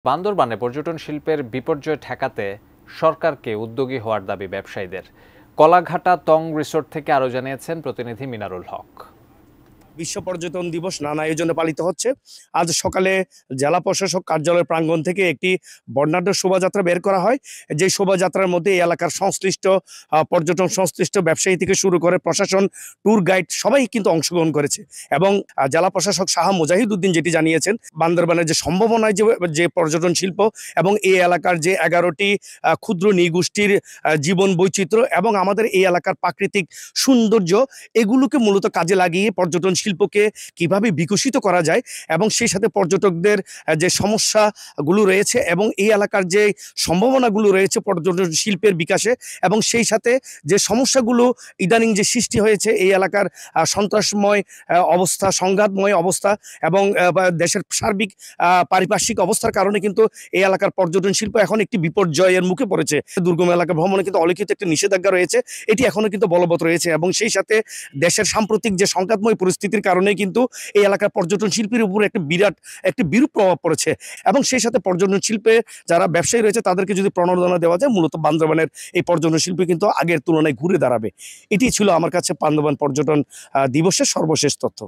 বান্দরবানে পর্যটন শিল্পের বিপর্যয় ঠেকাতে সরকারকে উদ্যোগী হওয়ার দাবি ব্যবসায়ীদের। কলাঘাটা টং রিসোর্ট থেকে আরও জানিয়েছেন প্রতিনিধি মিনারুল হক। বিশ্ব পর্যটন দিবস নানা আয়োজনে পালিত হচ্ছে। আজ সকালে জেলা প্রশাসক কার্যালয় প্রাঙ্গণ থেকে একটি বর্ণাঢ্য শোভাযাত্রা বের করা হয়। যে শোভাযাত্রার মধ্যে এই এলাকার সংশ্লিষ্ট পর্যটন সংশ্লিষ্ট ব্যবসায়ী থেকে শুরু করে প্রশাসন, ট্যুর গাইড সবাই কিন্তু অংশগ্রহণ করেছে। এবং জেলা প্রশাসক শাহ মুজাহিদ উদ্দিন যেটি জানিয়েছেন, বান্দরবানের যে সম্ভাবনায় যে পর্যটন শিল্প এবং এই এলাকার যে 11টি ক্ষুদ্র নৃগোষ্ঠীর জীবন বৈচিত্র্য এবং আমাদের এই এলাকার প্রাকৃতিক সৌন্দর্য, এগুলোকে মূলত কাজে লাগিয়ে পর্যটন শিল্পকে কিভাবে বিকশিত করা যায় এবং সেই সাথে পর্যটকদের যে সমস্যাগুলো রয়েছে এবং এই এলাকার যে সম্ভাবনাগুলো রয়েছে পর্যটন শিল্পের বিকাশে, এবং সেই সাথে যে সমস্যাগুলো ইদানিং যে সৃষ্টি হয়েছে এই এলাকার সন্ত্রাসময় অবস্থা, সংঘাতময় অবস্থা এবং দেশের সার্বিক পারিপার্শ্বিক অবস্থার কারণে কিন্তু এই এলাকার পর্যটন শিল্প এখন একটি বিপর্যয়ের মুখে পড়েছে। দুর্গম এলাকা ভ্রমণে কিন্তু অলিখিত একটি নিষেধাজ্ঞা রয়েছে, এটি এখনো কিন্তু বলবৎ রয়েছে এবং সেই সাথে দেশের সাম্প্রতিক যে সংঘাতময় পরিস্থিতির কারণে কিন্তু এই এলাকার পর্যটন শিল্পের উপর একটি বিরূপ প্রভাব পড়েছে। এবং সেই সাথে পর্যটন শিল্পে যারা ব্যবসায়ী রয়েছে তাদেরকে যদি প্রণোদনা দেওয়া যায়, মূলত বান্দরবানের এই পর্যটন শিল্পী কিন্তু আগের তুলনায় ঘুরে দাঁড়াবে। এটি ছিল আমার কাছে বান্দরবান পর্যটন দিবসের সর্বশেষ তথ্য।